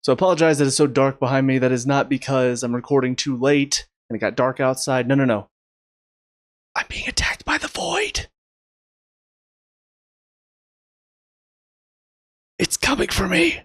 So I apologize that it's so dark behind me. That is not because I'm recording too late and it got dark outside. No. I'm being attacked by the void. It's coming for me.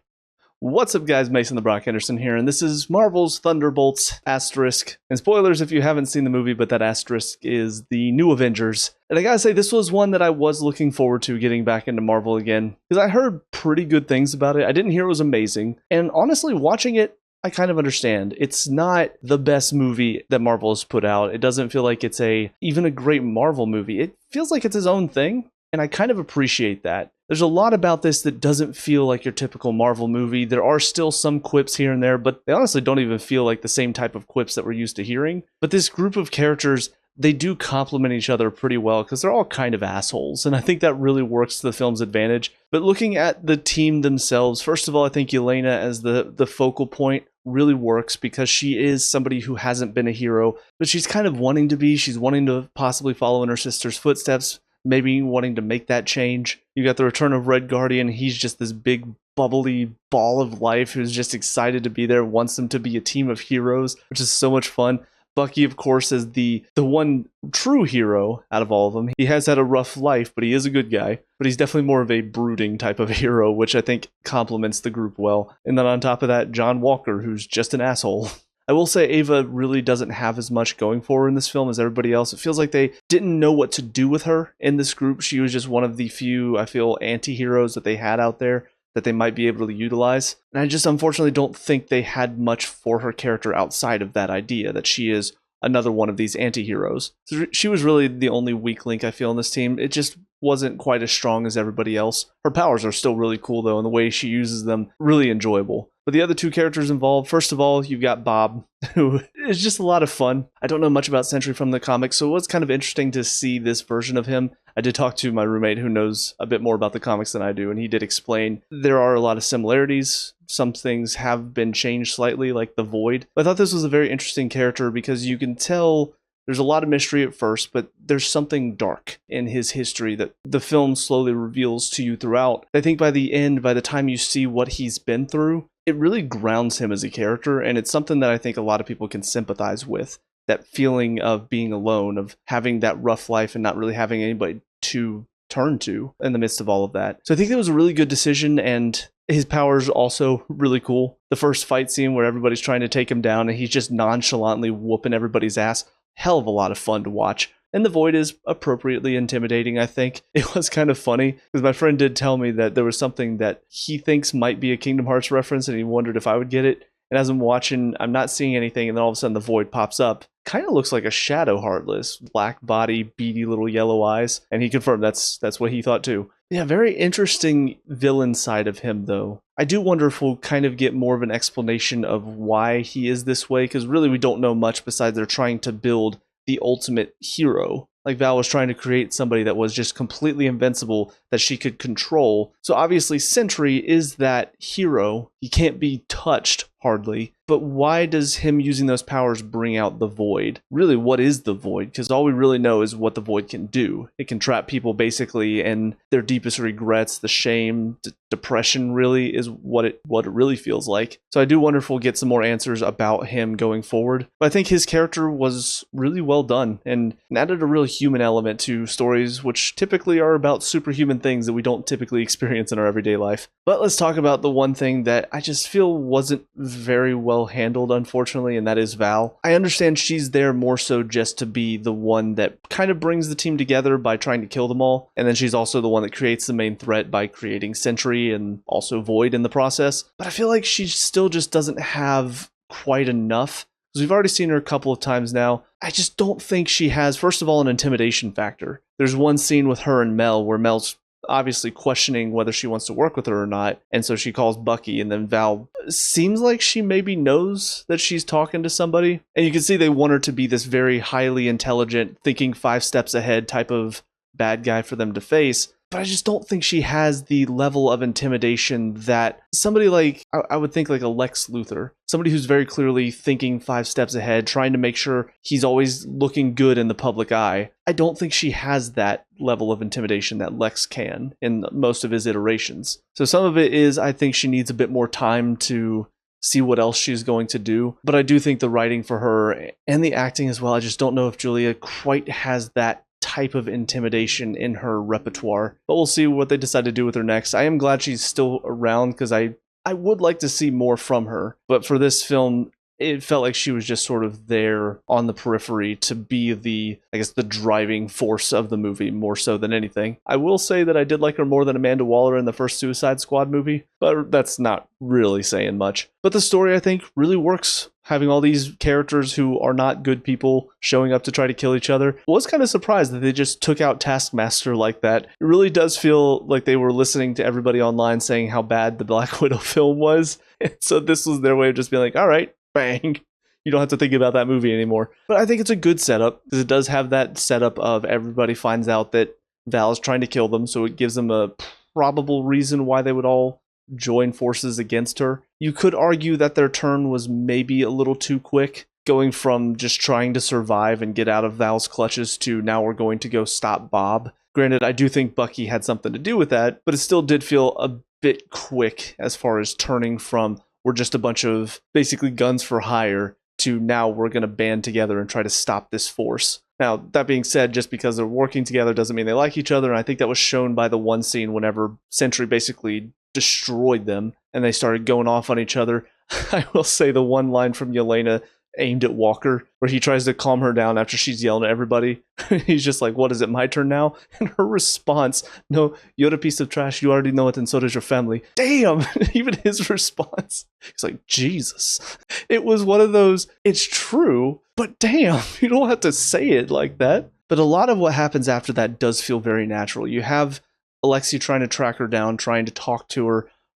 What's up, guys? Mason the Brock Henderson here, and this is Marvel's Thunderbolts asterisk. And spoilers if you haven't seen the movie, but that asterisk is the new Avengers. And I gotta say, this was one that I was looking forward to getting back into Marvel again, because I heard pretty good things about it. I didn't hear it was amazing, and honestly, watching it, I kind of understand. It's not the best movie that Marvel has put out. It doesn't feel like it's even a great Marvel movie. It feels like it's its own thing, and I kind of appreciate that. There's a lot about this that doesn't feel like your typical Marvel movie. There are still some quips here and there, but they honestly don't even feel like the same type of quips that we're used to hearing. But this group of characters, they do complement each other pretty well because they're all kind of assholes, and I think that really works to the film's advantage. But looking at the team themselves, first of all, I think Yelena as the focal point really works because she is somebody who hasn't been a hero, but she's kind of wanting to be. She's wanting to possibly follow in her sister's footsteps, maybe wanting to make that change. You got the return of Red Guardian. He's just this big, bubbly ball of life who's just excited to be there, wants them to be a team of heroes, which is so much fun. Bucky, of course, is the one true hero out of all of them. He has had a rough life, but he is a good guy. But he's definitely more of a brooding type of hero, which I think complements the group well. And then on top of that, John Walker, who's just an asshole. I will say Ava really doesn't have as much going for her in this film as everybody else. It feels like they didn't know what to do with her in this group. She was just one of the few, I feel, anti-heroes that they had out there that they might be able to utilize. And I just unfortunately don't think they had much for her character outside of that idea that she is another one of these anti-heroes. So she was really the only weak link I feel in this team. It just wasn't quite as strong as everybody else. Her powers are still really cool though, and the way she uses them, really enjoyable. But the other two characters involved, first of all, you've got Bob, who is just a lot of fun. I don't know much about Sentry from the comics, so it was kind of interesting to see this version of him. I did talk to my roommate who knows a bit more about the comics than I do, and he did explain there are a lot of similarities. Some things have been changed slightly, like the Void. But I thought this was a very interesting character because you can tell there's a lot of mystery at first, but there's something dark in his history that the film slowly reveals to you throughout. I think by the end, by the time you see what he's been through, it really grounds him as a character, and it's something that I think a lot of people can sympathize with. That feeling of being alone, of having that rough life and not really having anybody to turn to in the midst of all of that. So I think that was a really good decision, and his powers also really cool. The first fight scene where everybody's trying to take him down and he's just nonchalantly whooping everybody's ass. Hell of a lot of fun to watch. And the Void is appropriately intimidating, I think. It was kind of funny, because my friend did tell me that there was something that he thinks might be a Kingdom Hearts reference, and he wondered if I would get it. And as I'm watching, I'm not seeing anything, and then all of a sudden the Void pops up. Kind of looks like a Shadow Heartless. Black body, beady little yellow eyes. And he confirmed that's what he thought too. Yeah, very interesting villain side of him, though. I do wonder if we'll kind of get more of an explanation of why he is this way, because really we don't know much besides they're trying to build the ultimate hero. Like Val was trying to create somebody that was just completely invincible that she could control. So obviously Sentry is that hero. He can't be touched hardly. But why does him using those powers bring out the Void? Really, what is the Void? Because all we really know is what the Void can do. It can trap people basically, and their deepest regrets, the shame, depression really is what it really feels like. So I do wonder if we'll get some more answers about him going forward. But I think his character was really well done and added a really human element to stories which typically are about superhuman things that we don't typically experience in our everyday life. But let's talk about the one thing that I just feel wasn't very well handled, unfortunately, and that is Val. I understand she's there more so just to be the one that kind of brings the team together by trying to kill them all, and then she's also the one that creates the main threat by creating Sentry and also Void in the process. But I feel like she still just doesn't have quite enough, because we've already seen her a couple of times now. I just don't think she has, first of all, an intimidation factor. There's one scene with her and Mel where Mel's obviously questioning whether she wants to work with her or not, and so she calls Bucky, and then Val seems like she maybe knows that she's talking to somebody, and you can see they want her to be this very highly intelligent, thinking 5 steps ahead type of bad guy for them to face. But I just don't think she has the level of intimidation that somebody like, I would think like a Lex Luthor, somebody who's very clearly thinking 5 steps ahead, trying to make sure he's always looking good in the public eye. I don't think she has that level of intimidation that Lex can in most of his iterations. So some of it is, I think she needs a bit more time to see what else she's going to do. But I do think the writing for her and the acting as well, I just don't know if Julia quite has that type of intimidation in her repertoire. But we'll see what they decide to do with her next. I am glad she's still around because I would like to see more from her. But for this film, it felt like she was just sort of there on the periphery to be the, I guess, the driving force of the movie more so than anything. I will say that I did like her more than Amanda Waller in the first Suicide Squad movie, but that's not really saying much. But the story, I think, really works. Having all these characters who are not good people showing up to try to kill each other. I was kind of surprised that they just took out Taskmaster like that. It really does feel like they were listening to everybody online saying how bad the Black Widow film was. And so this was their way of just being like, all right, bang. You don't have to think about that movie anymore. But I think it's a good setup because it does have that setup of everybody finds out that Val is trying to kill them. So it gives them a probable reason why they would all join forces against her. You could argue that their turn was maybe a little too quick, going from just trying to survive and get out of Val's clutches to now we're going to go stop Bob. Granted, I do think Bucky had something to do with that, but it still did feel a bit quick as far as turning from we're just a bunch of basically guns for hire to now we're going to band together and try to stop this force. Now, that being said, just because they're working together doesn't mean they like each other, and I think that was shown by the one scene whenever Sentry basically destroyed them and they started going off on each other. I will say the one line from Yelena aimed at Walker where he tries to calm her down after she's yelling at everybody. He's just like, what is it, my turn now? And her response, no, you're a piece of trash, you already know it, and so does your family. Damn. Even his response, he's like, Jesus. It was one of those, it's true, but damn, you don't have to say it like that. But a lot of what happens after that does feel very natural. You have Alexei trying to track her down, trying to talk to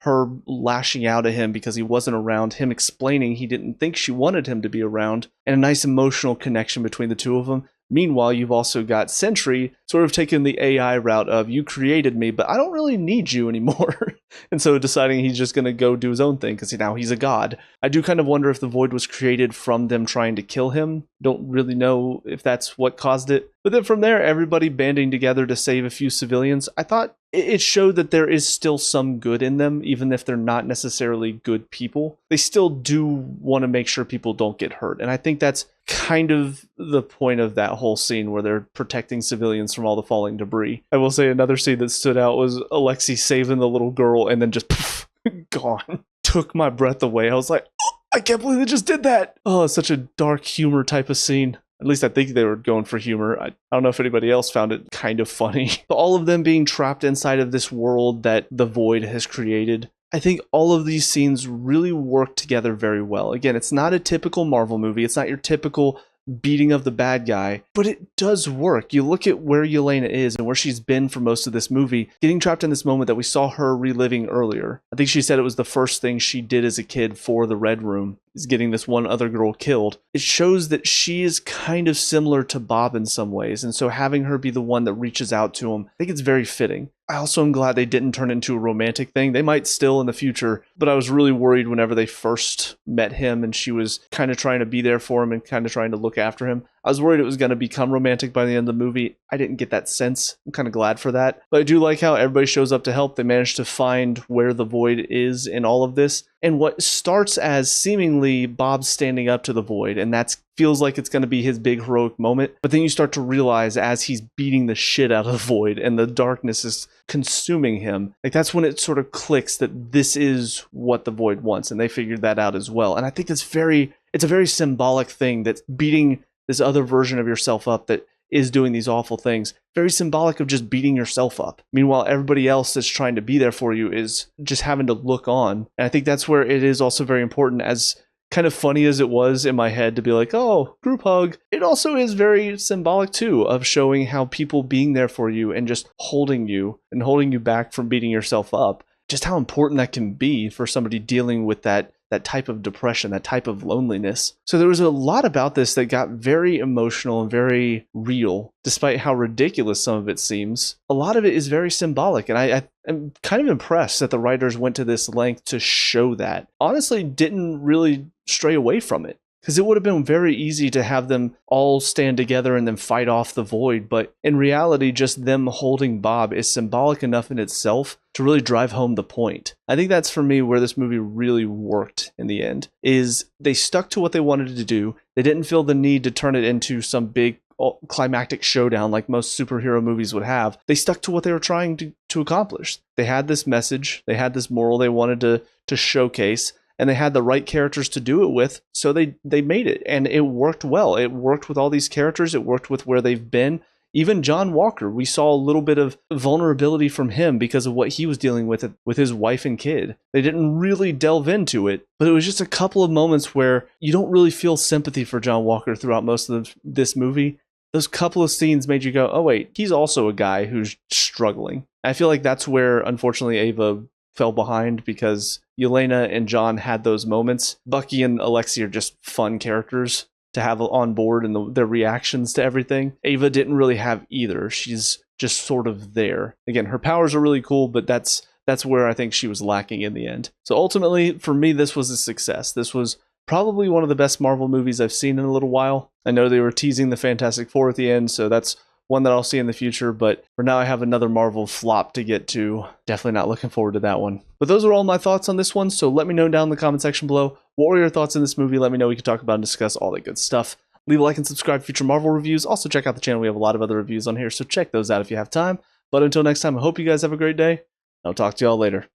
her lashing out at him because he wasn't around, him explaining he didn't think she wanted him to be around, and a nice emotional connection between the two of them. Meanwhile, you've also got Sentry sort of taking the AI route of, you created me, but I don't really need you anymore. And so deciding he's just going to go do his own thing because now he's a god. I do kind of wonder if the Void was created from them trying to kill him. Don't really know if that's what caused it. But then from there, everybody banding together to save a few civilians. I thought it showed that there is still some good in them, even if they're not necessarily good people. They still do want to make sure people don't get hurt. And I think that's kind of the point of that whole scene where they're protecting civilians from all the falling debris. I will say another scene that stood out was Alexei saving the little girl and then just poof, gone. Took my breath away. I was like, oh, I can't believe they just did that. Oh, it's such a dark humor type of scene. At least I think they were going for humor. I don't know if anybody else found it kind of funny. But all of them being trapped inside of this world that the Void has created. I think all of these scenes really work together very well. Again, it's not a typical Marvel movie. It's not your typical beating of the bad guy, but it does work. You look at where Yelena is and where she's been for most of this movie, getting trapped in this moment that we saw her reliving earlier. I think she said it was the first thing she did as a kid for the Red Room, is getting this one other girl killed. It shows that she is kind of similar to Bob in some ways, and so having her be the one that reaches out to him, I think it's very fitting. I also am glad they didn't turn into a romantic thing. They might still in the future, but I was really worried whenever they first met him and she was kind of trying to be there for him and kind of trying to look after him. I was worried it was going to become romantic by the end of the movie. I didn't get that sense. I'm kind of glad for that. But I do like how everybody shows up to help. They managed to find where the Void is in all of this. And what starts as seemingly Bob standing up to the Void, and that feels like it's going to be his big heroic moment. But then you start to realize as he's beating the shit out of the Void and the darkness is consuming him, like that's when it sort of clicks that this is what the Void wants. And they figured that out as well. And I think it's a very symbolic thing that beating this other version of yourself up that is doing these awful things, very symbolic of just beating yourself up. Meanwhile, everybody else that's trying to be there for you is just having to look on. And I think that's where it is also very important, as kind of funny as it was in my head to be like, oh, group hug. It also is very symbolic too of showing how people being there for you and just holding you and holding you back from beating yourself up, just how important that can be for somebody dealing with that type of depression, that type of loneliness. So there was a lot about this that got very emotional and very real, despite how ridiculous some of it seems. A lot of it is very symbolic, and I am kind of impressed that the writers went to this length to show that. Honestly, didn't really stray away from it, Because it would have been very easy to have them all stand together and then fight off the void, but in reality, just them holding Bob is symbolic enough in itself to really drive home the point. I think that's for me where this movie really worked in the end, is they stuck to what they wanted to do. They didn't feel the need to turn it into some big climactic showdown like most superhero movies would have. They stuck to what they were trying to accomplish. They had this message, they had this moral they wanted to showcase, and they had the right characters to do it with, so they made it, and it worked well. It worked with all these characters, it worked with where they've been. Even John Walker, we saw a little bit of vulnerability from him because of what he was dealing with his wife and kid. They didn't really delve into it, but it was just a couple of moments where you don't really feel sympathy for John Walker throughout most of this movie. Those couple of scenes made you go, oh wait, he's also a guy who's struggling. I feel like that's where, unfortunately, Ava fell behind, because Yelena and John had those moments. Bucky and Alexei are just fun characters to have on board, and their reactions to everything. Ava didn't really have either. She's just sort of there. Again, her powers are really cool, but that's where I think she was lacking in the end. So ultimately, for me, this was a success. This was probably one of the best Marvel movies I've seen in a little while. I know they were teasing the Fantastic Four at the end, so that's one that I'll see in the future, but for now I have another Marvel flop to get to. Definitely not looking forward to that one. But those are all my thoughts on this one, so let me know down in the comment section below. What were your thoughts in this movie? Let me know. We can talk about and discuss all that good stuff. Leave a like and subscribe for future Marvel reviews. Also check out the channel. We have a lot of other reviews on here, so check those out if you have time. But until next time, I hope you guys have a great day. I'll talk to y'all later.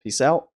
Peace out.